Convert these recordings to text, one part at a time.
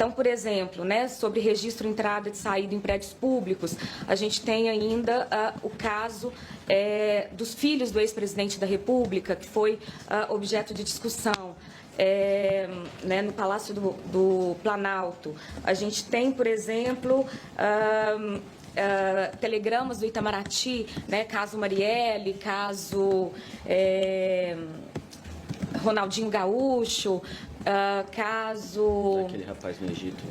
Então, por exemplo, né, sobre registro, entrada e saída em prédios públicos, a gente tem ainda o caso dos filhos do ex-presidente da República, que foi objeto de discussão. Né, no Palácio do Planalto. A gente tem, por exemplo, telegramas do Itamaraty, né, caso Marielle, caso Ronaldinho Gaúcho, caso... Aquele rapaz no Egito.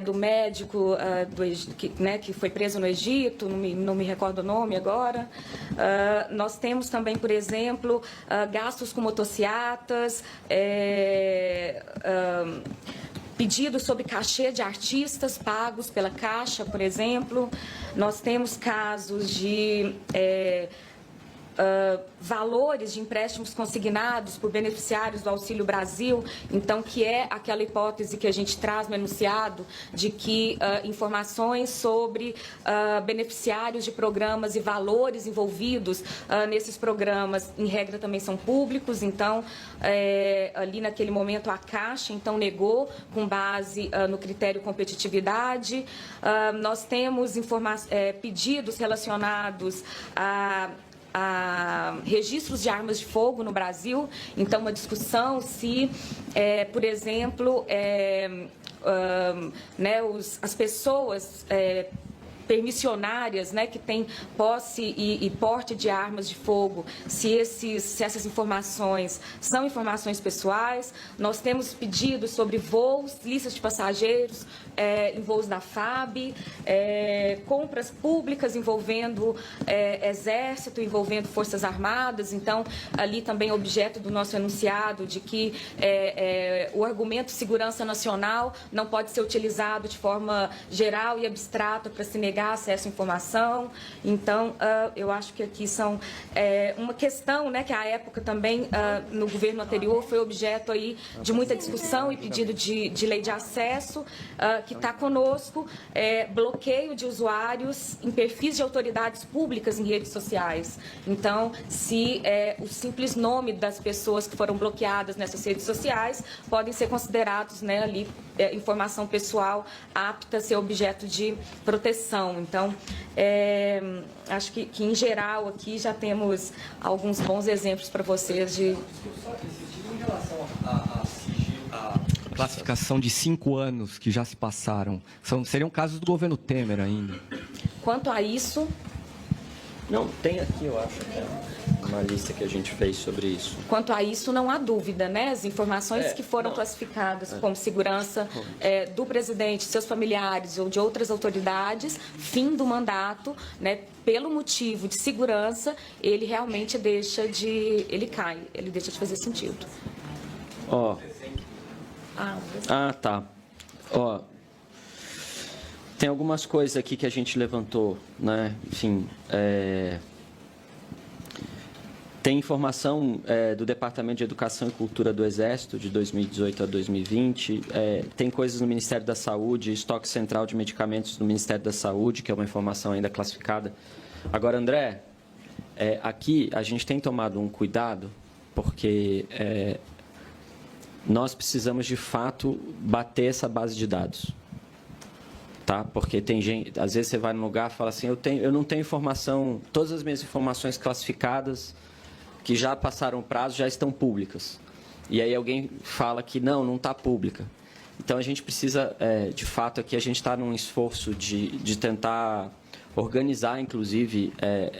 Do médico que foi preso no Egito, não me recordo o nome agora. Nós temos também, por exemplo, gastos com motociatas, pedidos sobre cachê de artistas pagos pela Caixa, por exemplo. Nós temos casos de... valores de empréstimos consignados por beneficiários do Auxílio Brasil, então, que é aquela hipótese que a gente traz no enunciado de que informações sobre beneficiários de programas e valores envolvidos nesses programas, em regra, também são públicos. Então, ali naquele momento, a Caixa, então, negou com base no critério competitividade. Nós temos pedidos relacionados a registros de armas de fogo no Brasil. Então, uma discussão se, por exemplo, as pessoas permissionárias, né, que têm posse e porte de armas de fogo, se essas informações são informações pessoais. Nós temos pedidos sobre voos, listas de passageiros em voos da FAB, compras públicas envolvendo Exército, envolvendo Forças Armadas. Então, ali também objeto do nosso enunciado de que o argumento segurança nacional não pode ser utilizado de forma geral e abstrata para se negar acesso à informação. Então, eu acho que aqui são uma questão, né, que à época também, no governo anterior, foi objeto aí de muita discussão e pedido de lei de acesso, que está conosco, bloqueio de usuários em perfis de autoridades públicas em redes sociais. Então, se o simples nome das pessoas que foram bloqueadas nessas redes sociais podem ser considerados, né, ali, informação pessoal apta a ser objeto de proteção. Então, acho que em geral aqui já temos alguns bons exemplos para vocês de... Em relação à classificação de 5 anos que já se passaram, seriam casos do governo Temer ainda? Quanto a isso... Não, tem aqui, eu acho, uma lista que a gente fez sobre isso. Quanto a isso, não há dúvida, né? As informações que foram classificadas como segurança do presidente, seus familiares ou de outras autoridades, fim do mandato, né? Pelo motivo de segurança, ele realmente ele cai, ele deixa de fazer sentido. Tá. Tem algumas coisas aqui que a gente levantou, né? Enfim, tem informação do Departamento de Educação e Cultura do Exército, de 2018 a 2020. Tem coisas no Ministério da Saúde, estoque central de medicamentos no Ministério da Saúde, que é uma informação ainda classificada. Agora, André, aqui a gente tem tomado um cuidado, porque nós precisamos, de fato, bater essa base de dados. Tá? Porque tem gente, às vezes você vai num lugar e fala assim, eu não tenho informação, todas as minhas informações classificadas que já passaram o prazo já estão públicas. E aí alguém fala que não está pública. Então a gente precisa, de fato, aqui a gente está num esforço de tentar organizar, inclusive,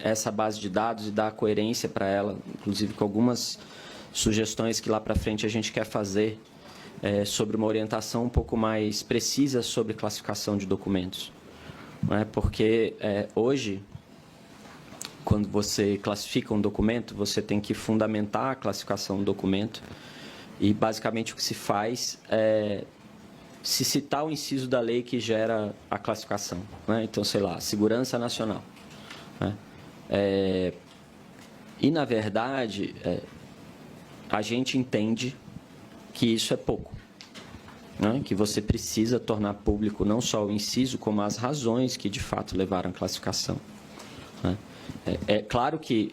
essa base de dados e dar coerência para ela, inclusive com algumas sugestões que lá para frente a gente quer fazer sobre uma orientação um pouco mais precisa sobre classificação de documentos. Não é? Porque hoje, quando você classifica um documento, você tem que fundamentar a classificação do documento e, basicamente, o que se faz é se citar o inciso da lei que gera a classificação. Né? Então, sei lá, segurança nacional. Né? E, na verdade, a gente entende que isso é pouco, né? Que você precisa tornar público não só o inciso, como as razões que, de fato, levaram à classificação. Né? É claro que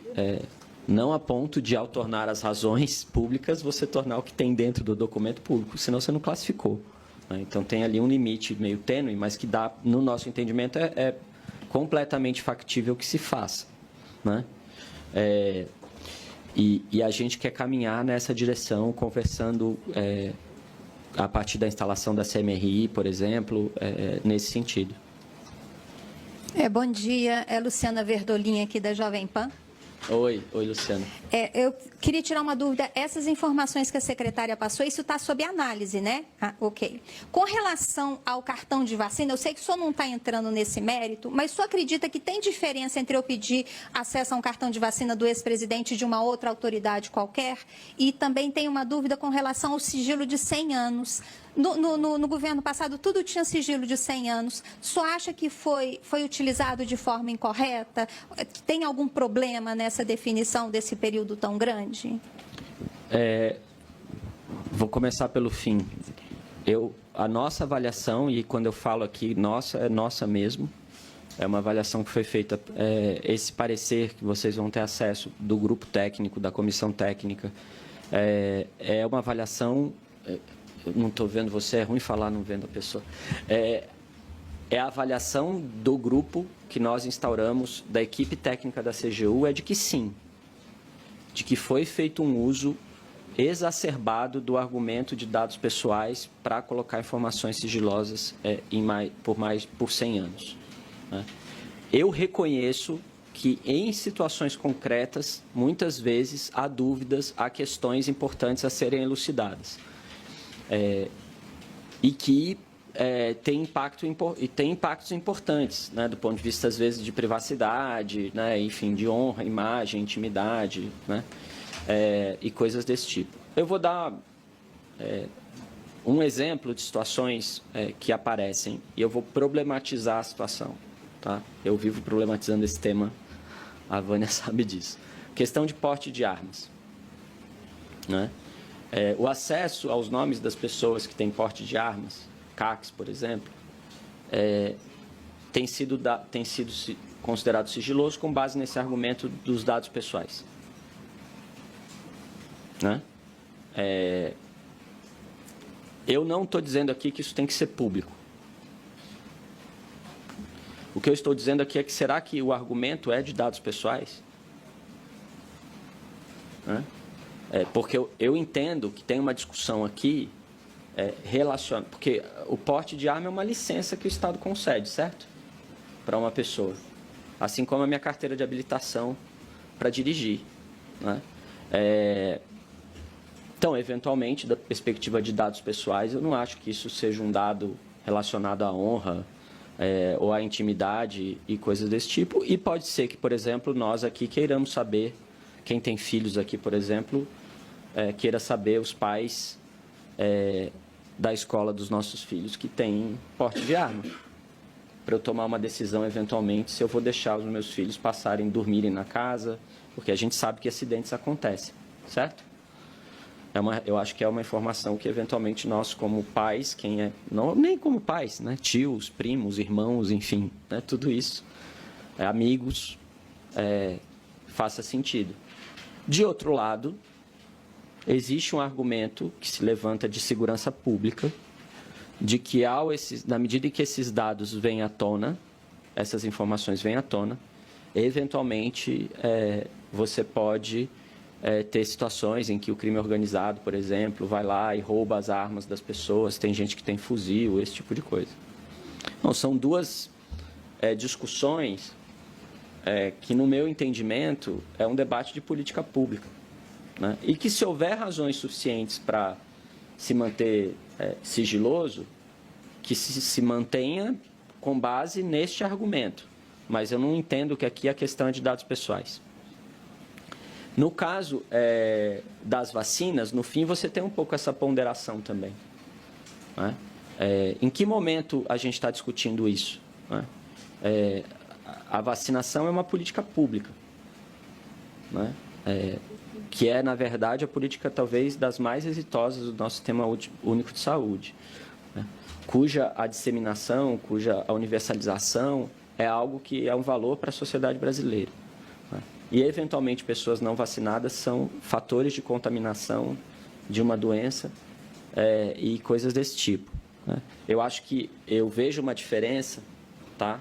não a ponto de, ao tornar as razões públicas, você tornar o que tem dentro do documento público, senão você não classificou. Né? Então, tem ali um limite meio tênue, mas que dá, no nosso entendimento, é completamente factível que se faça. Né? E a gente quer caminhar nessa direção, conversando a partir da instalação da CMRI, por exemplo, nesse sentido. Bom dia, é Luciana Verdolim aqui da Jovem Pan. Oi, Luciana. Eu queria tirar uma dúvida. Essas informações que a secretária passou, isso está sob análise, né? Ok. Com relação ao cartão de vacina, eu sei que o senhor não está entrando nesse mérito, mas o senhor acredita que tem diferença entre eu pedir acesso a um cartão de vacina do ex-presidente de uma outra autoridade qualquer? E também tenho uma dúvida com relação ao sigilo de 100 anos. No governo passado, tudo tinha sigilo de 100 anos. Só acha que foi utilizado de forma incorreta? Tem algum problema nessa definição desse período tão grande? Vou começar pelo fim. A nossa avaliação, e quando eu falo aqui nossa, é nossa mesmo, é uma avaliação que foi feita, esse parecer que vocês vão ter acesso do grupo técnico, da comissão técnica, é uma avaliação... Eu não estou vendo você, é ruim falar não vendo a pessoa. É a avaliação do grupo que nós instauramos, da equipe técnica da CGU, de que sim, de que foi feito um uso exacerbado do argumento de dados pessoais para colocar informações sigilosas por 100 anos. Né? Eu reconheço que em situações concretas, muitas vezes, há dúvidas, há questões importantes a serem elucidadas. E que tem impactos importantes, né, do ponto de vista, às vezes, de privacidade, né, enfim, de honra, imagem, intimidade, né, e coisas desse tipo. Eu vou dar um exemplo de situações que aparecem e eu vou problematizar a situação. Tá? Eu vivo problematizando esse tema, a Vânia sabe disso. Questão de porte de armas. Né? O acesso aos nomes das pessoas que têm porte de armas, CACs, por exemplo, tem sido considerado sigiloso com base nesse argumento dos dados pessoais. Né? Eu não estou dizendo aqui que isso tem que ser público. O que eu estou dizendo aqui é que será que o argumento é de dados pessoais? Né? Porque eu entendo que tem uma discussão aqui relacionada, porque o porte de arma é uma licença que o Estado concede, certo? Para uma pessoa. Assim como a minha carteira de habilitação para dirigir. Né? Então, eventualmente, da perspectiva de dados pessoais, eu não acho que isso seja um dado relacionado à honra ou à intimidade e coisas desse tipo. E pode ser que, por exemplo, nós aqui queiramos saber, quem tem filhos aqui, por exemplo, queira saber os pais da escola dos nossos filhos que têm porte de arma, para eu tomar uma decisão, eventualmente, se eu vou deixar os meus filhos dormirem na casa, porque a gente sabe que acidentes acontecem, certo? Eu acho que é uma informação que, eventualmente, nós, como pais, nem como pais, né? Tios, primos, irmãos, enfim, né? Tudo isso, amigos, faça sentido. De outro lado, existe um argumento que se levanta de segurança pública, de que, na medida em que esses dados vêm à tona, essas informações vêm à tona, eventualmente, você pode ter situações em que o crime organizado, por exemplo, vai lá e rouba as armas das pessoas, tem gente que tem fuzil, esse tipo de coisa. Então, são duas discussões que, no meu entendimento, é um debate de política pública. Né? E que, se houver razões suficientes para se manter sigiloso, que se mantenha com base neste argumento. Mas eu não entendo que aqui a questão é de dados pessoais. No caso das vacinas, no fim, você tem um pouco essa ponderação também. Né? Em que momento a gente está discutindo isso? Né? A vacinação é uma política pública, né? Que é, na verdade, a política talvez das mais exitosas do nosso Sistema Único de Saúde, né? Cuja a disseminação, cuja a universalização é algo que é um valor para a sociedade brasileira. Né? E, eventualmente, pessoas não vacinadas são fatores de contaminação de uma doença e coisas desse tipo. né? Eu acho que eu vejo uma diferença, tá,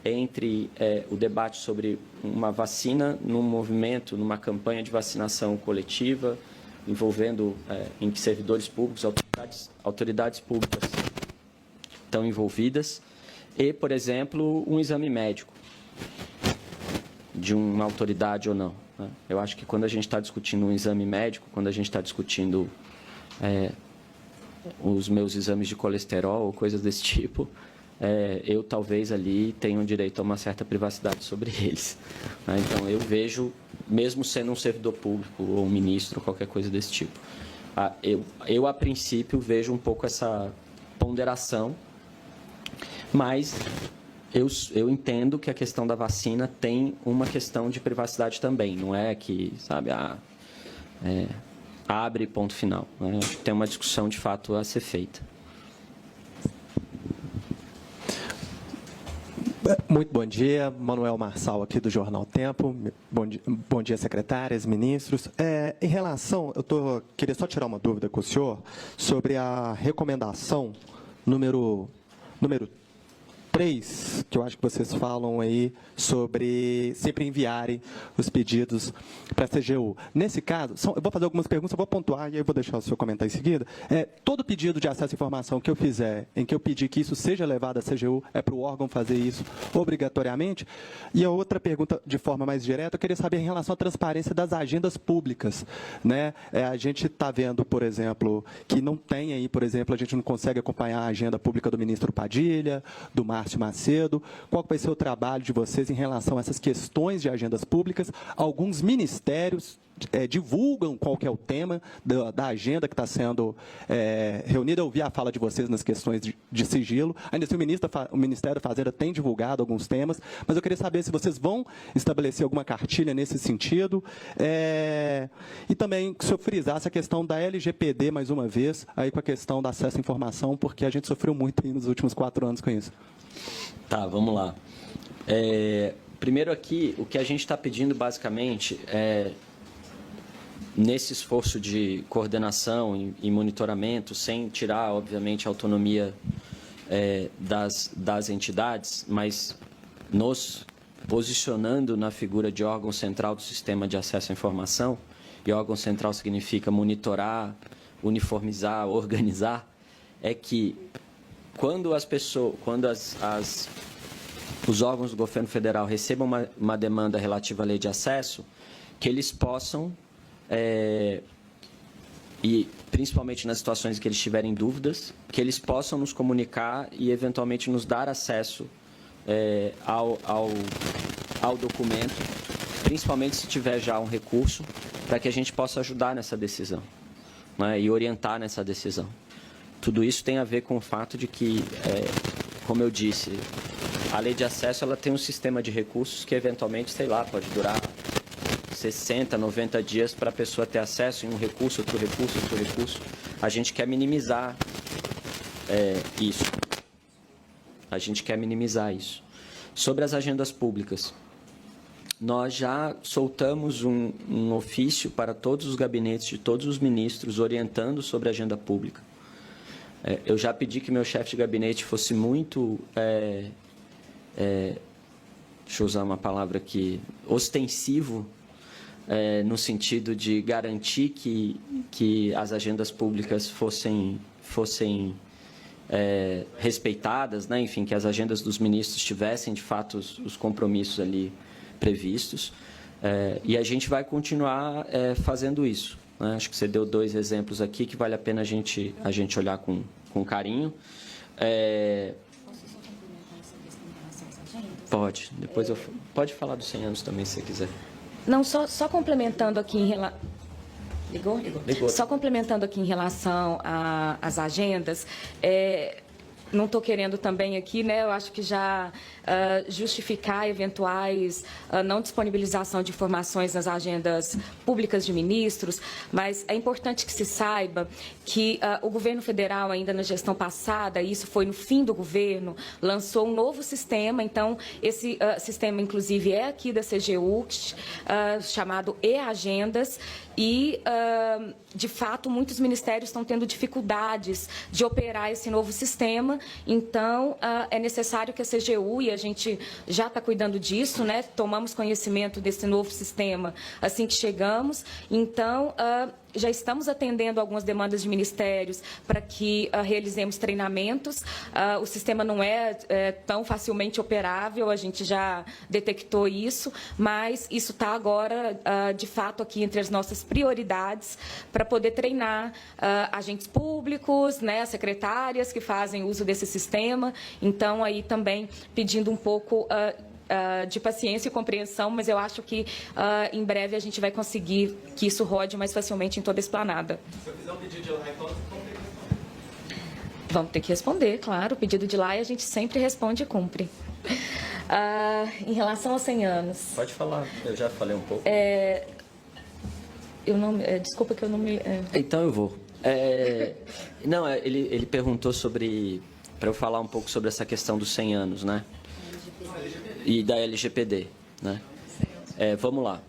entre o debate sobre uma vacina num movimento, numa campanha de vacinação coletiva, envolvendo em que servidores públicos, autoridades públicas estão envolvidas, e, por exemplo, um exame médico de uma autoridade ou não, né? Eu acho que quando a gente está discutindo um exame médico, quando a gente está discutindo os meus exames de colesterol ou coisas desse tipo, eu talvez ali tenha um direito a uma certa privacidade sobre eles, né? Então, eu vejo, mesmo sendo um servidor público ou um ministro, ou qualquer coisa desse tipo, eu, a princípio, vejo um pouco essa ponderação, mas eu entendo que a questão da vacina tem uma questão de privacidade também, não é que, sabe, abre ponto final, né? Acho que tem uma discussão, de fato, a ser feita. Muito bom dia, Manuel Marçal aqui do Jornal Tempo. Bom dia, secretárias, ministros. Em relação, queria só tirar uma dúvida com o senhor sobre a recomendação número 3, que eu acho que vocês falam aí sobre sempre enviarem os pedidos para a CGU. Nesse caso, eu vou fazer algumas perguntas, eu vou pontuar e aí eu vou deixar o senhor comentar em seguida. Todo pedido de acesso à informação que eu fizer, em que eu pedir que isso seja levado à CGU, é para o órgão fazer isso obrigatoriamente? E a outra pergunta, de forma mais direta, eu queria saber em relação à transparência das agendas públicas, né? A gente está vendo, por exemplo, que não tem aí, por exemplo, a gente não consegue acompanhar a agenda pública do ministro Padilha, do Márcio Macedo. Qual vai ser o trabalho de vocês em relação a essas questões de agendas públicas? Alguns ministérios divulgam qual que é o tema da agenda que está sendo reunida. Eu ouvi a fala de vocês nas questões de sigilo. Ainda assim, o Ministério da Fazenda tem divulgado alguns temas, mas eu queria saber se vocês vão estabelecer alguma cartilha nesse sentido. E também, se eu frisasse a questão da LGPD, mais uma vez, aí com a questão do acesso à informação, porque a gente sofreu muito aí nos últimos 4 anos com isso. Tá, vamos lá. Primeiro aqui, o que a gente está pedindo, basicamente, nesse esforço de coordenação e monitoramento, sem tirar, obviamente, a autonomia das entidades, mas nos posicionando na figura de órgão central do sistema de acesso à informação, e órgão central significa monitorar, uniformizar, organizar, é que quando os órgãos do governo federal recebam uma demanda relativa à lei de acesso, que eles possam, e principalmente nas situações em que eles tiverem dúvidas, que eles possam nos comunicar e, eventualmente, nos dar acesso ao documento, principalmente se tiver já um recurso, para que a gente possa ajudar nessa decisão, né, e orientar nessa decisão. Tudo isso tem a ver com o fato de que, como eu disse, a lei de acesso ela tem um sistema de recursos que, eventualmente, sei lá, pode durar 60, 90 dias para a pessoa ter acesso em um recurso, outro recurso, outro recurso. A gente quer minimizar isso. A gente quer minimizar isso. Sobre as agendas públicas, nós já soltamos um ofício para todos os gabinetes de todos os ministros orientando sobre a agenda pública. Eu já pedi que meu chefe de gabinete fosse muito, deixa eu usar uma palavra aqui, ostensivo, no sentido de garantir que as agendas públicas fossem respeitadas, né? Enfim, que as agendas dos ministros tivessem, de fato, os compromissos ali previstos. E a gente vai continuar fazendo isso, né? Acho que você deu 2 exemplos aqui que vale a pena a gente olhar com carinho. Posso só complementar essa questão em relação às agendas? Pode. Depois pode falar dos 100 anos também, se você quiser. Não, só complementando aqui em relação... Ligou? Ligou. Só complementando aqui em relação às agendas, não estou querendo também aqui, né? Eu acho que já justificar eventuais não disponibilização de informações nas agendas públicas de ministros, mas é importante que se saiba que o governo federal, ainda na gestão passada, e isso foi no fim do governo, lançou um novo sistema. Então, esse sistema, inclusive, é aqui da CGU, chamado E-Agendas, e, de fato, muitos ministérios estão tendo dificuldades de operar esse novo sistema. Então, é necessário que a CGU, e a gente já está cuidando disso, né? Tomamos conhecimento desse novo sistema assim que chegamos. Então, já estamos atendendo algumas demandas de ministérios para que realizemos treinamentos. O sistema não é tão facilmente operável, a gente já detectou isso, mas isso está agora, de fato, aqui entre as nossas prioridades para poder treinar agentes públicos, né, secretárias que fazem uso desse sistema. Então, aí também pedindo um pouco de paciência e compreensão, mas eu acho que em breve a gente vai conseguir que isso rode mais facilmente em toda a esplanada. Se eu fizer um pedido de laia, vamos ter que responder, claro. O pedido de laia a gente sempre responde e cumpre. Em relação aos 100 anos... Pode falar, eu já falei um pouco. Eu não, desculpa que eu não me... Então eu vou. Não, ele perguntou sobre... Para eu falar um pouco sobre essa questão dos 100 anos, né? E da LGPD, né? Vamos lá.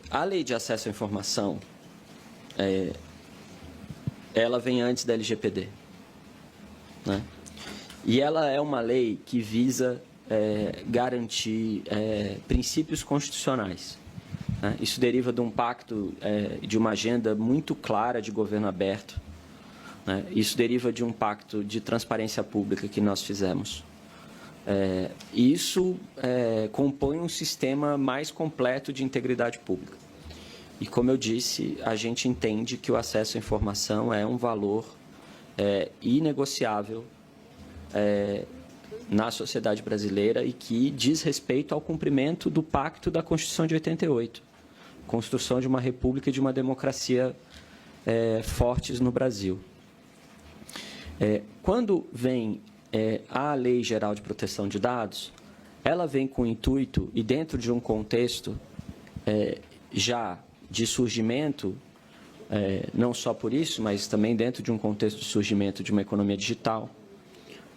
A Lei de Acesso à Informação, ela vem antes da LGPD, né? E ela é uma lei que visa garantir princípios constitucionais, né? Isso deriva de um pacto, de uma agenda muito clara de governo aberto, né? Isso deriva de um pacto de transparência pública que nós fizemos. Isso compõe um sistema mais completo de integridade pública. E, como eu disse, a gente entende que o acesso à informação é um valor inegociável na sociedade brasileira e que diz respeito ao cumprimento do Pacto da Constituição de 88, construção de uma república e de uma democracia fortes no Brasil. Quando vem a Lei Geral de Proteção de Dados, ela vem com o intuito, e dentro de um contexto já de surgimento, não só por isso, mas também dentro de um contexto de surgimento de uma economia digital,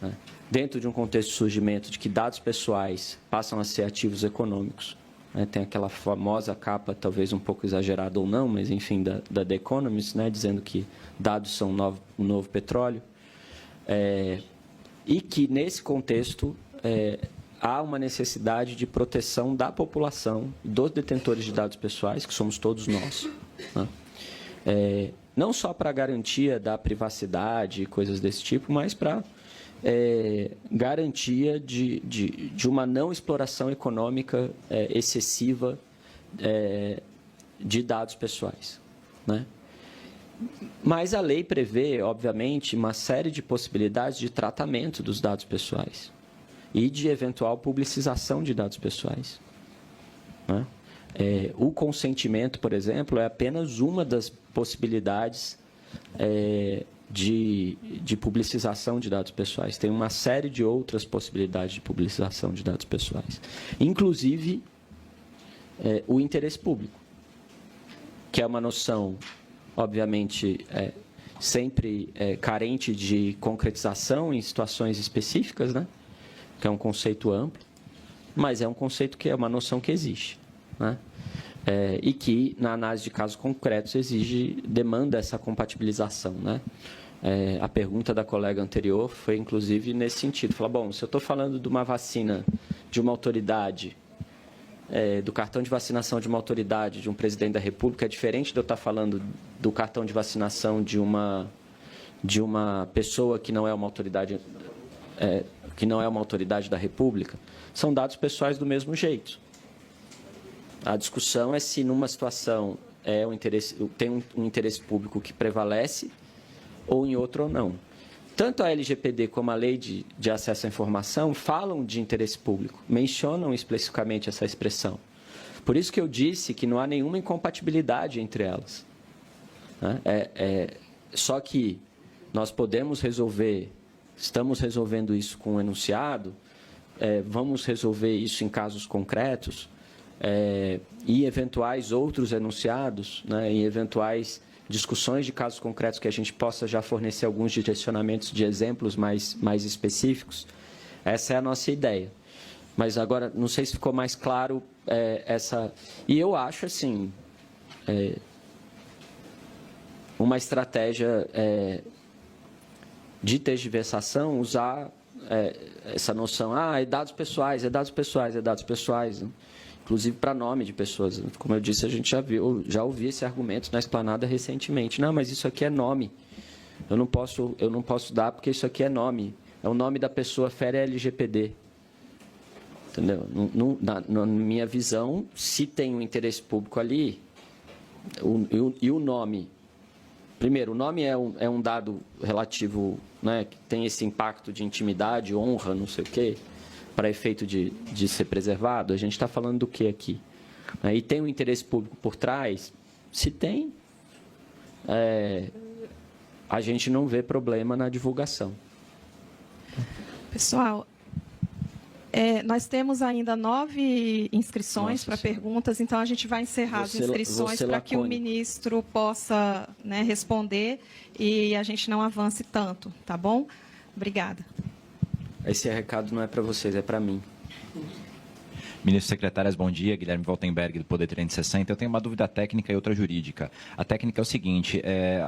né? Dentro de um contexto de surgimento de que dados pessoais passam a ser ativos econômicos, né? Tem aquela famosa capa, talvez um pouco exagerada ou não, mas enfim, da The Economist, né? Dizendo que dados são o novo petróleo. E que, nesse contexto, há uma necessidade de proteção da população, dos detentores de dados pessoais, que somos todos nós, né? Não só para a garantia da privacidade e coisas desse tipo, mas para garantia de uma não exploração econômica excessiva de dados pessoais, né? Mas a lei prevê, obviamente, uma série de possibilidades de tratamento dos dados pessoais e de eventual publicização de dados pessoais, né? O consentimento, por exemplo, é apenas uma das possibilidades de publicização de dados pessoais. Tem uma série de outras possibilidades de publicização de dados pessoais, inclusive o interesse público, que é uma noção, obviamente, sempre carente de concretização em situações específicas, né? Que é um conceito amplo, mas é um conceito que é uma noção que existe, né? E que, na análise de casos concretos, demanda essa compatibilização, né? A pergunta da colega anterior foi, inclusive, nesse sentido. Fala, bom, se eu estou falando de uma vacina de uma autoridade, do cartão de vacinação de uma autoridade, de um presidente da República, é diferente de eu estar falando do cartão de vacinação de uma pessoa que não é uma autoridade, da República. São dados pessoais do mesmo jeito. A discussão é se, numa situação, tem um interesse público que prevalece ou em outro ou não. Tanto a LGPD como a Lei de Acesso à Informação falam de interesse público, mencionam especificamente essa expressão. Por isso que eu disse que não há nenhuma incompatibilidade entre elas, né? Só que nós podemos resolver estamos resolvendo isso com o enunciado, vamos resolver isso em casos concretos, e eventuais outros enunciados, né, em eventuais discussões de casos concretos que a gente possa já fornecer alguns direcionamentos de exemplos mais específicos. Essa é a nossa ideia. Mas agora, não sei se ficou mais claro essa... E eu acho, assim, uma estratégia de tergiversação usar essa noção, é dados pessoais, é dados pessoais, é dados pessoais, né? Inclusive para nome de pessoas. Como eu disse, a gente já ouviu esse argumento na esplanada recentemente. Não, mas isso aqui é nome. Eu não posso dar porque isso aqui é nome. É o nome da pessoa, fere a LGPD. Entendeu? Na minha visão, se tem um interesse público ali, e o nome... Primeiro, o nome é um dado relativo, né, que tem esse impacto de intimidade, honra, não sei o quê, para efeito de ser preservado. A gente está falando do que aqui? E tem um interesse público por trás? Se tem, a gente não vê problema na divulgação. Pessoal, nós temos ainda 9 inscrições para perguntas, então a gente vai encerrar as inscrições para que o ministro possa, né, responder e a gente não avance tanto, tá bom? Obrigada. Esse recado não é para vocês, é para mim. Ministro Secretárias, bom dia. Guilherme Waltenberg, do Poder 360. Eu tenho uma dúvida técnica e outra jurídica. A técnica é o seguinte,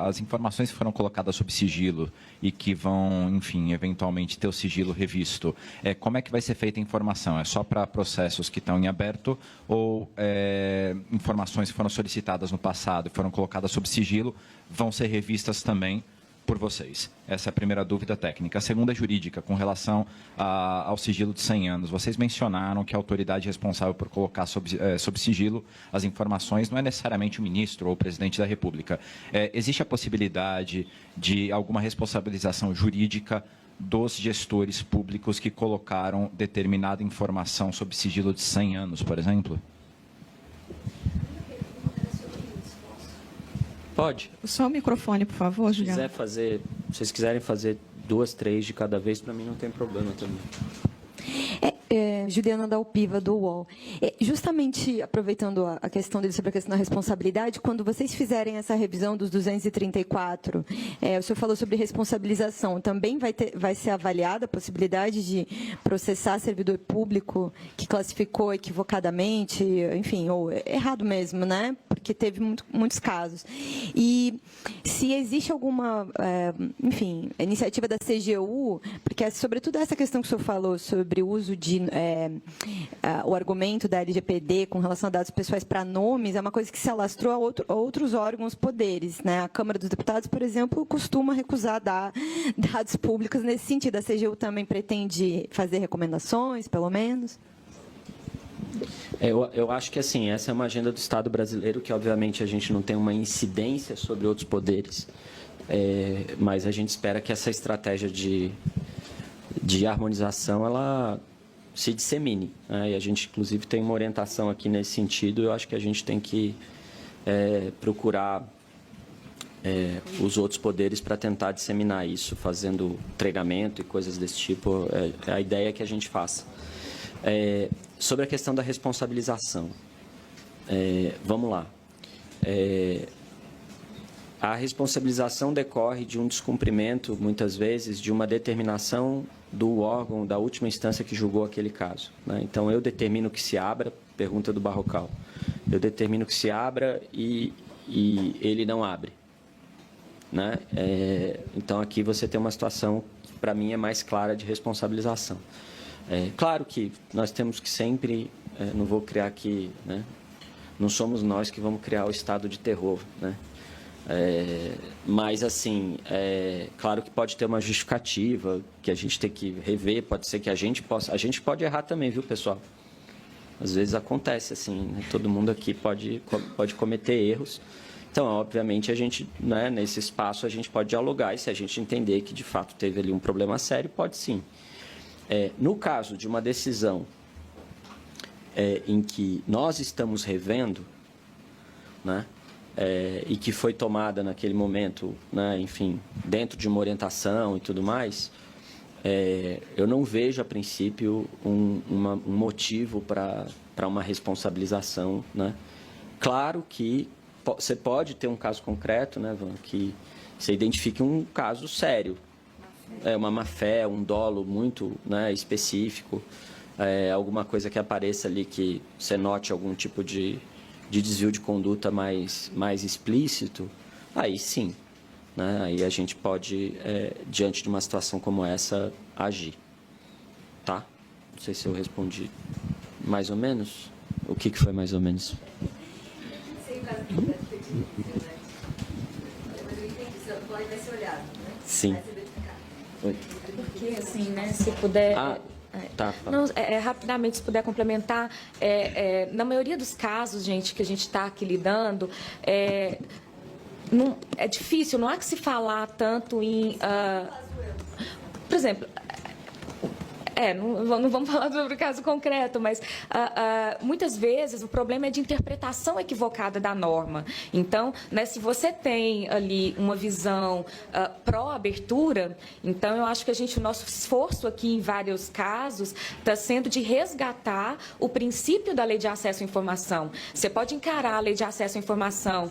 as informações que foram colocadas sob sigilo e que vão, enfim, eventualmente ter o sigilo revisto, como é que vai ser feita a informação? É só para processos que estão em aberto ou informações que foram solicitadas no passado e foram colocadas sob sigilo vão ser revistas também por vocês? Essa é a primeira dúvida técnica. A segunda é jurídica, com relação ao sigilo de 100 anos. Vocês mencionaram que a autoridade responsável por colocar sob sigilo as informações não é necessariamente o ministro ou o presidente da República. Existe a possibilidade de alguma responsabilização jurídica dos gestores públicos que colocaram determinada informação sob sigilo de 100 anos, por exemplo? Pode. Só o microfone, por favor, Juliana. Se vocês quiserem fazer 2, 3 de cada vez, para mim não tem problema também. Juliana Dalpiva, do UOL. Justamente aproveitando a questão dele sobre a questão da responsabilidade, quando vocês fizerem essa revisão dos 234, o senhor falou sobre responsabilização, também vai ser avaliada a possibilidade de processar servidor público que classificou equivocadamente, enfim, ou errado mesmo, né? Porque teve muitos casos. E se existe alguma, enfim, iniciativa da CGU, porque sobretudo essa questão que o senhor falou sobre o uso de o argumento da LGPD com relação a dados pessoais para nomes é uma coisa que se alastrou a outros órgãos, poderes, né? A Câmara dos Deputados, por exemplo, costuma recusar dar dados públicos nesse sentido. A CGU também pretende fazer recomendações, pelo menos? Eu acho que, assim, essa é uma agenda do Estado brasileiro que, obviamente, a gente não tem uma incidência sobre outros poderes, mas a gente espera que essa estratégia de harmonização, ela se dissemine, né? E a gente, inclusive, tem uma orientação aqui nesse sentido. Eu acho que a gente tem que procurar os outros poderes para tentar disseminar isso, fazendo treinamento e coisas desse tipo. É a ideia que a gente faça. Sobre a questão da responsabilização, vamos lá. A responsabilização decorre de um descumprimento, muitas vezes, de uma determinação do órgão da última instância que julgou aquele caso, né? Então, eu determino que se abra, pergunta do Barrocal, eu determino que se abra e ele não abre, né? Então, aqui você tem uma situação que, para mim, é mais clara de responsabilização. Claro que nós temos que sempre, não vou criar aqui, né? Não somos nós que vamos criar o estado de terror, né? Mas, assim, claro que pode ter uma justificativa que a gente tem que rever, pode ser que a gente pode errar também, viu, pessoal? Às vezes acontece, assim, né? Todo mundo aqui pode cometer erros. Então, obviamente, a gente, né, nesse espaço, a gente pode dialogar e se a gente entender que, de fato, teve ali um problema sério, pode sim. No caso de uma decisão em que nós estamos revendo, né, e que foi tomada naquele momento, né, enfim, dentro de uma orientação e tudo mais, eu não vejo, a princípio, um motivo para uma responsabilização, né? Claro que você pode ter um caso concreto, né, Van, que você identifique um caso sério, uma má-fé, um dolo muito, né, específico, alguma coisa que apareça ali que você note algum tipo de desvio de conduta mais explícito, aí sim, né, aí a gente pode, diante de uma situação como essa, agir. Tá? Não sei se eu respondi mais ou menos. O que foi mais ou menos? Sim. Oi. Porque, assim, né, se puder... Tá. Não, rapidamente, se puder complementar, na maioria dos casos, gente, que a gente está aqui lidando, não, é difícil, não há que se falar tanto em... por exemplo... não vamos falar sobre o caso concreto, mas muitas vezes o problema é de interpretação equivocada da norma. Então, né, se você tem ali uma visão pró-abertura, então eu acho que o nosso esforço aqui em vários casos está sendo de resgatar o princípio da Lei de Acesso à Informação. Você pode encarar a Lei de Acesso à Informação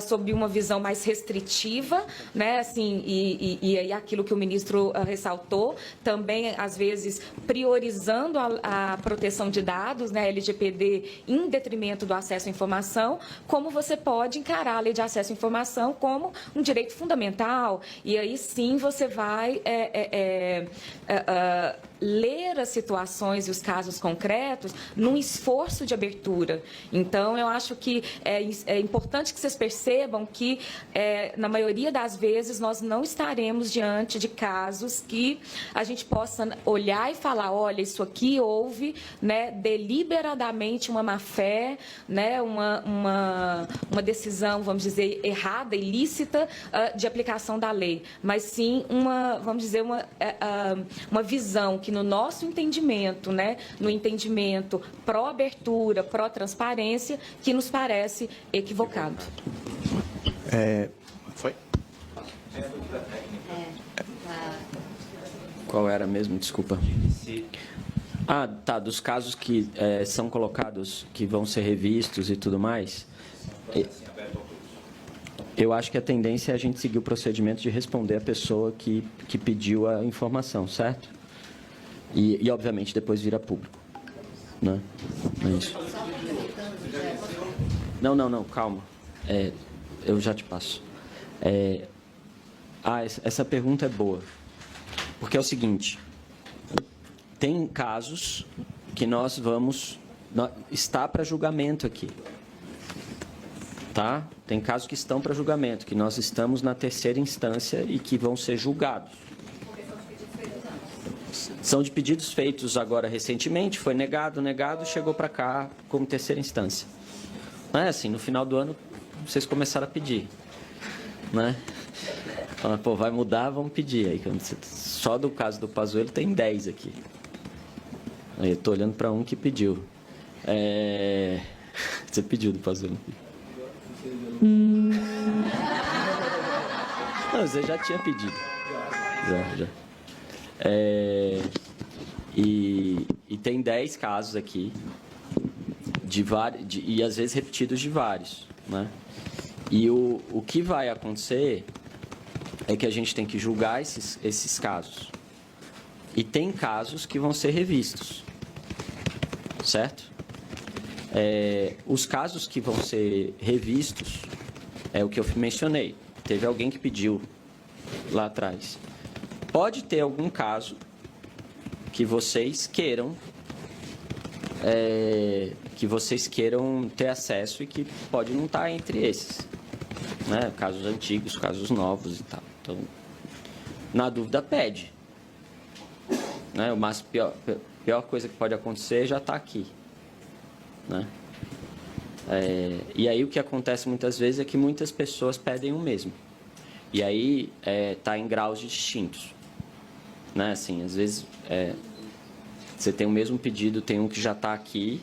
sob uma visão mais restritiva, né, assim, e aquilo que o ministro ressaltou, também, às vezes, priorizando a proteção de dados, né, LGPD, em detrimento do acesso à informação, como você pode encarar a Lei de Acesso à Informação como um direito fundamental, e aí sim você vai ler as situações e os casos concretos num esforço de abertura. Então, eu acho que é importante que vocês percebam que, na maioria das vezes, nós não estaremos diante de casos que a gente possa olhar e falar, olha, isso aqui houve, né, deliberadamente uma má-fé, né, uma decisão, vamos dizer, errada, ilícita, de aplicação da lei, mas sim vamos dizer, uma visão que no nosso entendimento, né, no entendimento pró-abertura, pró-transparência, que nos parece equivocado. Foi? Qual era mesmo? Desculpa. Tá, dos casos que são colocados, que vão ser revistos e tudo mais. Eu acho que a tendência é a gente seguir o procedimento de responder a pessoa que pediu a informação, certo? E obviamente, depois vira público. Né? É isso. Não, calma. Eu já te passo. Essa pergunta é boa. Porque é o seguinte, tem casos que nós vamos... Está para julgamento aqui. Tá? Tem casos que estão para julgamento, que nós estamos na terceira instância e que vão ser julgados. São de pedidos feitos agora recentemente, foi negado, chegou para cá como terceira instância. Não é assim, no final do ano vocês começaram a pedir, né? Pô, vai mudar, vamos pedir. Aí, só do caso do Pazuello tem 10 aqui. Aí eu estou olhando para um que pediu. Você pediu do Pazuello? Não, você já tinha pedido. Já. E tem 10 casos aqui, e às vezes repetidos de vários, né? E o que vai acontecer é que a gente tem que julgar esses casos. E tem casos que vão ser revistos, certo? Os casos que vão ser revistos é o que eu mencionei. Teve alguém que pediu lá atrás. Pode ter algum caso que vocês queiram ter acesso e que pode não estar entre esses, né? Casos antigos, casos novos e tal. Então, na dúvida, pede. Né? Pior coisa que pode acontecer já está aqui. Né? E aí o que acontece muitas vezes é que muitas pessoas pedem o mesmo. E aí está em graus distintos. Né? Assim, às vezes você tem o mesmo pedido, tem um que já está aqui,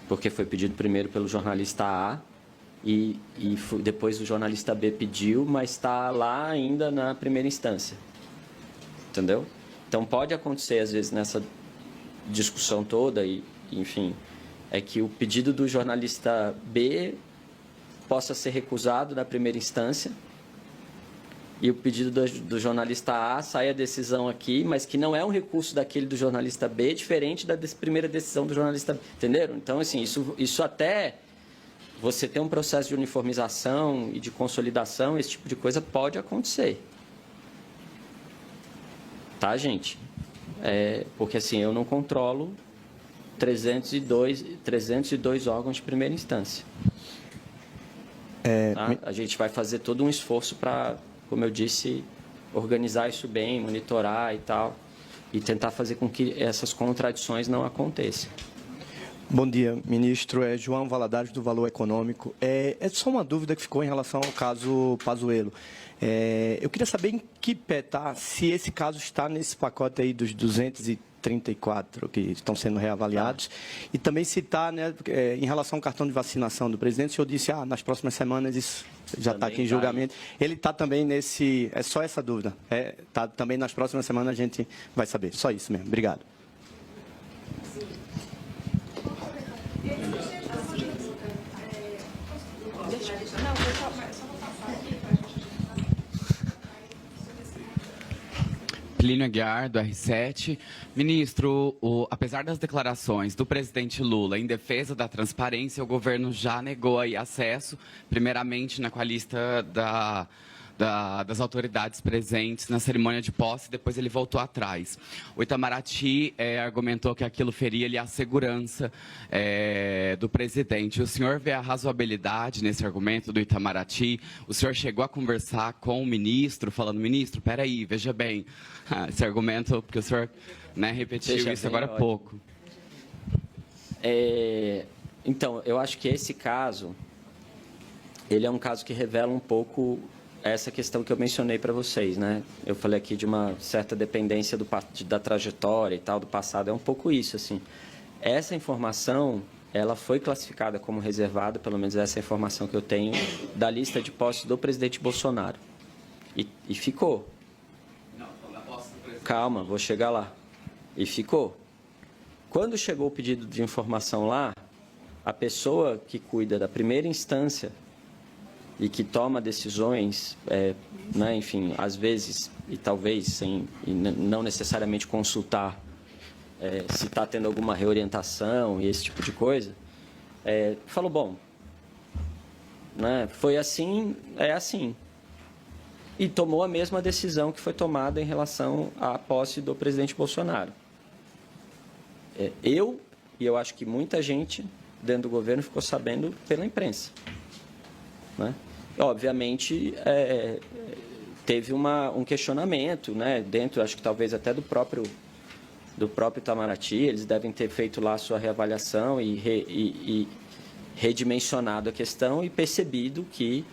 porque foi pedido primeiro pelo jornalista A, e depois o jornalista B pediu, mas está lá ainda na primeira instância. Entendeu? Então, pode acontecer, às vezes, nessa discussão toda, e, enfim, é que o pedido do jornalista B possa ser recusado na primeira instância e o pedido do jornalista A sai a decisão aqui, mas que não é um recurso daquele do jornalista B, diferente da primeira decisão do jornalista B. Entenderam? Então, assim, isso até você ter um processo de uniformização e de consolidação, esse tipo de coisa pode acontecer. Tá, gente? Porque, assim, eu não controlo 302 órgãos de primeira instância. Tá? A gente vai fazer todo um esforço para, como eu disse, organizar isso bem, monitorar e tal, e tentar fazer com que essas contradições não aconteçam. Bom dia, ministro. João Valadares, do Valor Econômico. É só uma dúvida que ficou em relação ao caso Pazuello. Eu queria saber em que pé está, se esse caso está nesse pacote aí dos 234 que estão sendo reavaliados, e também se está, né, em relação ao cartão de vacinação do presidente. O senhor disse, nas próximas semanas isso já está aqui em julgamento. Ele está também nesse... É só essa dúvida. Tá, também nas próximas semanas a gente vai saber. Só isso mesmo. Obrigado. Plínio Aguiar, do R7. Ministro, apesar das declarações do presidente Lula em defesa da transparência, o governo já negou aí acesso, primeiramente com a lista das autoridades presentes na cerimônia de posse, depois ele voltou atrás. O Itamaraty argumentou que aquilo feria ali a segurança do presidente. O senhor vê a razoabilidade nesse argumento do Itamaraty? O senhor chegou a conversar com o ministro, falando, ministro, peraí, veja bem, esse argumento, porque o senhor, né, repetiu isso agora há pouco. Então, eu acho que esse caso, ele é um caso que revela um pouco essa questão que eu mencionei para vocês, né? Eu falei aqui de uma certa dependência da trajetória e tal, do passado. É um pouco isso, assim. Essa informação, ela foi classificada como reservada, pelo menos essa é a informação que eu tenho, da lista de posse do presidente Bolsonaro. E ficou. Calma, vou chegar lá. E ficou. Quando chegou o pedido de informação lá, a pessoa que cuida da primeira instância e que toma decisões, né, enfim, às vezes, e talvez não necessariamente consultar se está tendo alguma reorientação e esse tipo de coisa, falou, bom, né, foi assim, é assim. E tomou a mesma decisão que foi tomada em relação à posse do presidente Bolsonaro. E eu acho que muita gente dentro do governo ficou sabendo pela imprensa, né? Obviamente, teve um questionamento, né, dentro, acho que talvez até do próprio Itamaraty. Eles devem ter feito lá a sua reavaliação e redimensionado a questão e percebido que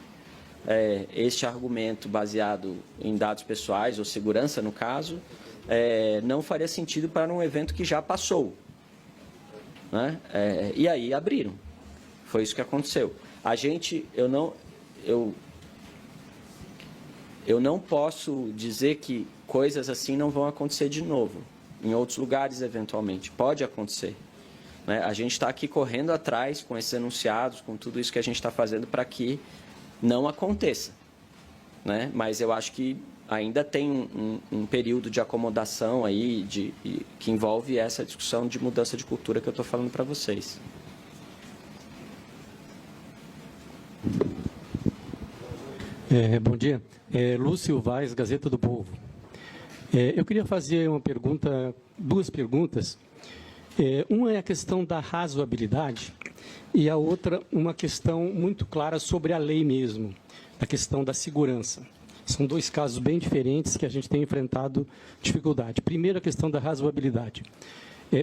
este argumento baseado em dados pessoais, ou segurança no caso, não faria sentido para um evento que já passou, né? E aí abriram. Foi isso que aconteceu. Eu não posso dizer que coisas assim não vão acontecer de novo, em outros lugares, eventualmente. Pode acontecer, né? A gente está aqui correndo atrás com esses enunciados, com tudo isso que a gente está fazendo para que não aconteça, né? Mas eu acho que ainda tem um período de acomodação aí, que envolve essa discussão de mudança de cultura que eu estou falando para vocês. Bom dia. Lúcio Vaz, Gazeta do Povo. Eu queria fazer duas perguntas. Uma é a questão da razoabilidade e a outra uma questão muito clara sobre a lei mesmo, a questão da segurança. São dois casos bem diferentes que a gente tem enfrentado dificuldade. Primeiro, a questão da razoabilidade.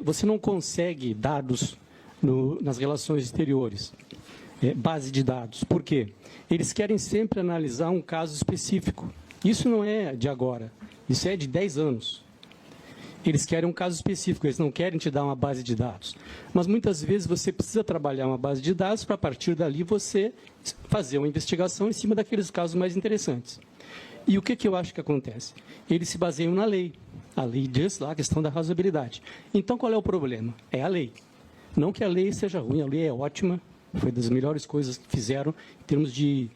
Você não consegue dados nas relações exteriores. Base de dados. Por quê? Eles querem sempre analisar um caso específico. Isso não é de agora, isso é de 10 anos. Eles querem um caso específico, eles não querem te dar uma base de dados. Mas muitas vezes você precisa trabalhar uma base de dados para, a partir dali, você fazer uma investigação em cima daqueles casos mais interessantes. E o que eu acho que acontece? Eles se baseiam na lei. A lei diz lá a questão da razoabilidade. Então, qual é o problema? É a lei. Não que a lei seja ruim, a lei é ótima, foi das melhores coisas que fizeram em termos de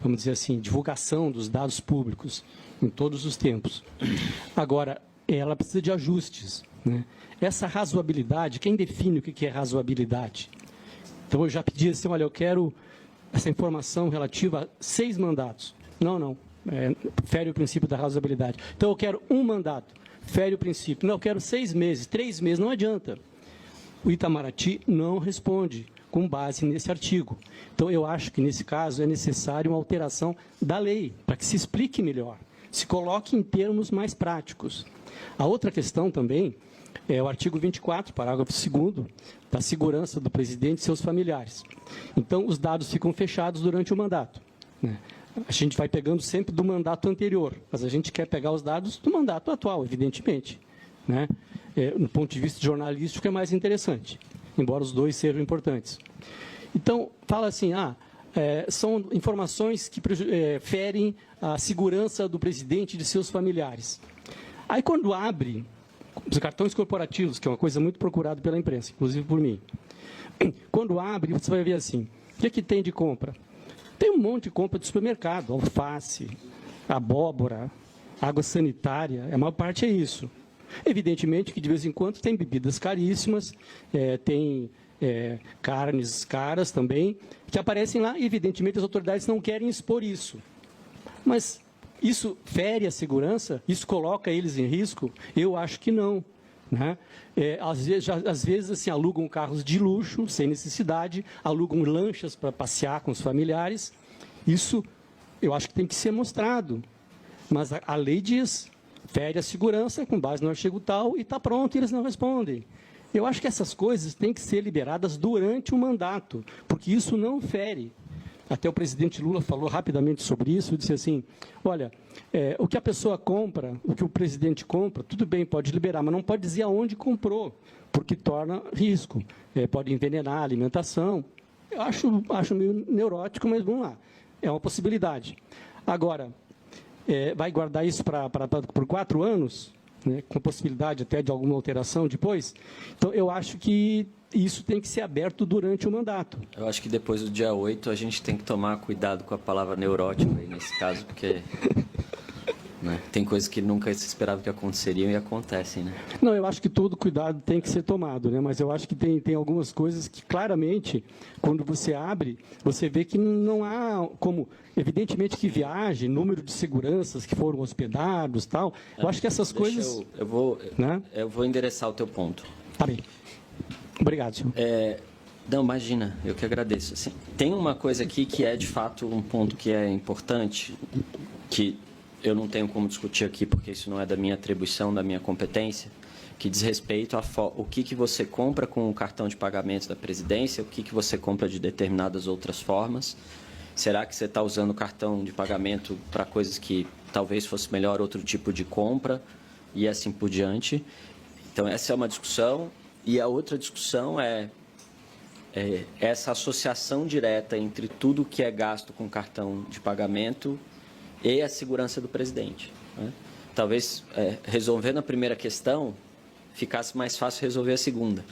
vamos dizer assim, divulgação dos dados públicos em todos os tempos. Agora, ela precisa de ajustes, né? Essa razoabilidade, quem define o que é razoabilidade? Então, eu já pedi assim, olha, eu quero essa informação relativa a 6 mandatos. Não, fere o princípio da razoabilidade. Então, eu quero 1 mandato, fere o princípio. Não, eu quero 6 meses, 3 meses, não adianta. O Itamaraty não responde com base nesse artigo. Então, eu acho que, nesse caso, é necessário uma alteração da lei, para que se explique melhor, se coloque em termos mais práticos. A outra questão também é o artigo 24, parágrafo 2º, da segurança do presidente e seus familiares. Então, os dados ficam fechados durante o mandato, né? A gente vai pegando sempre do mandato anterior, mas a gente quer pegar os dados do mandato atual, evidentemente, né? No ponto de vista jornalístico é mais interessante, embora os dois sejam importantes. Então, fala assim, são informações que ferem a segurança do presidente e de seus familiares. Aí, quando abre os cartões corporativos, que é uma coisa muito procurada pela imprensa, inclusive por mim, quando abre, você vai ver assim, o que tem de compra? Tem um monte de compra de supermercado, alface, abóbora, água sanitária, a maior parte é isso. Evidentemente que, de vez em quando, tem bebidas caríssimas, tem carnes caras também, que aparecem lá, e, evidentemente, as autoridades não querem expor isso. Mas isso fere a segurança? Isso coloca eles em risco? Eu acho que não, né? Às vezes assim, alugam carros de luxo, sem necessidade, alugam lanchas para passear com os familiares. Isso, eu acho que tem que ser mostrado. Mas a lei diz, fere a segurança com base no artigo tal, e está pronto, e eles não respondem. Eu acho que essas coisas têm que ser liberadas durante o mandato, porque isso não fere. Até o presidente Lula falou rapidamente sobre isso, disse assim, olha, o que a pessoa compra, o que o presidente compra, tudo bem, pode liberar, mas não pode dizer aonde comprou, porque torna risco, pode envenenar a alimentação. Eu acho meio neurótico, mas vamos lá, é uma possibilidade. Agora, vai guardar isso por 4 anos, né, com possibilidade até de alguma alteração depois? Então, eu acho que isso tem que ser aberto durante o mandato. Eu acho que depois do dia 8 a gente tem que tomar cuidado com a palavra neurótico aí nesse caso, porque né, tem coisas que nunca se esperava que aconteceriam e acontecem, né? Não, eu acho que todo cuidado tem que ser tomado, né? Mas eu acho que tem algumas coisas que claramente, quando você abre, você vê que não há como, evidentemente que viagem, número de seguranças que foram hospedados, tal. Eu acho que essas coisas... Eu vou endereçar o teu ponto. Tá bem. Obrigado, senhor. Não, imagina, eu que agradeço. Assim, tem uma coisa aqui que é, de fato, um ponto que é importante, que eu não tenho como discutir aqui, porque isso não é da minha atribuição, da minha competência, que diz respeito a o que você compra com o cartão de pagamento da presidência, o que você compra de determinadas outras formas. Será que você está usando o cartão de pagamento para coisas que talvez fosse melhor outro tipo de compra e assim por diante? Então, essa é uma discussão. E a outra discussão é essa associação direta entre tudo que é gasto com cartão de pagamento e a segurança do presidente, né? Talvez, resolvendo a primeira questão, ficasse mais fácil resolver a segunda,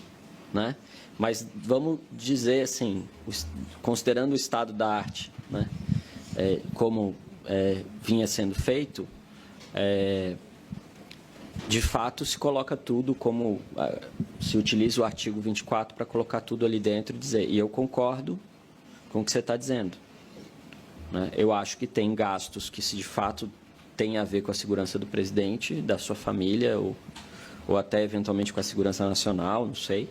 né? Mas vamos dizer assim, considerando o estado da arte, né, como vinha sendo feito, de fato, se coloca tudo como... se utiliza o artigo 24 para colocar tudo ali dentro e dizer... E eu concordo com o que você está dizendo, né? Eu acho que tem gastos que, se de fato, tem a ver com a segurança do presidente, da sua família, ou até, eventualmente, com a segurança nacional, não sei.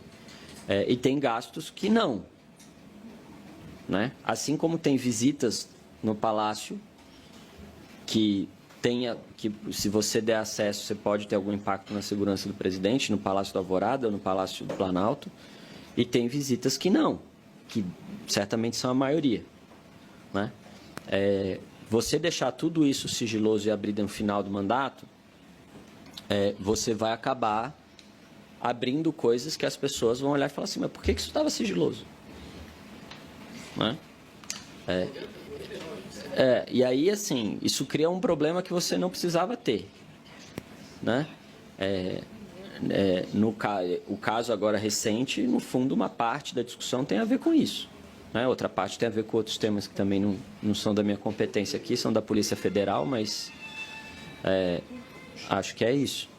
E tem gastos que não, né? Assim como tem visitas no Palácio que se você der acesso, você pode ter algum impacto na segurança do presidente, no Palácio do Alvorada ou no Palácio do Planalto, e tem visitas que não, que certamente são a maioria, né? Você deixar tudo isso sigiloso e abrir no final do mandato, você vai acabar abrindo coisas que as pessoas vão olhar e falar assim, mas por que isso estava sigiloso? Né? E aí, assim, isso cria um problema que você não precisava ter. né? O caso agora recente, no fundo, uma parte da discussão tem a ver com isso. Né? Outra parte tem a ver com outros temas que também não são da minha competência aqui, são da Polícia Federal, mas acho que é isso.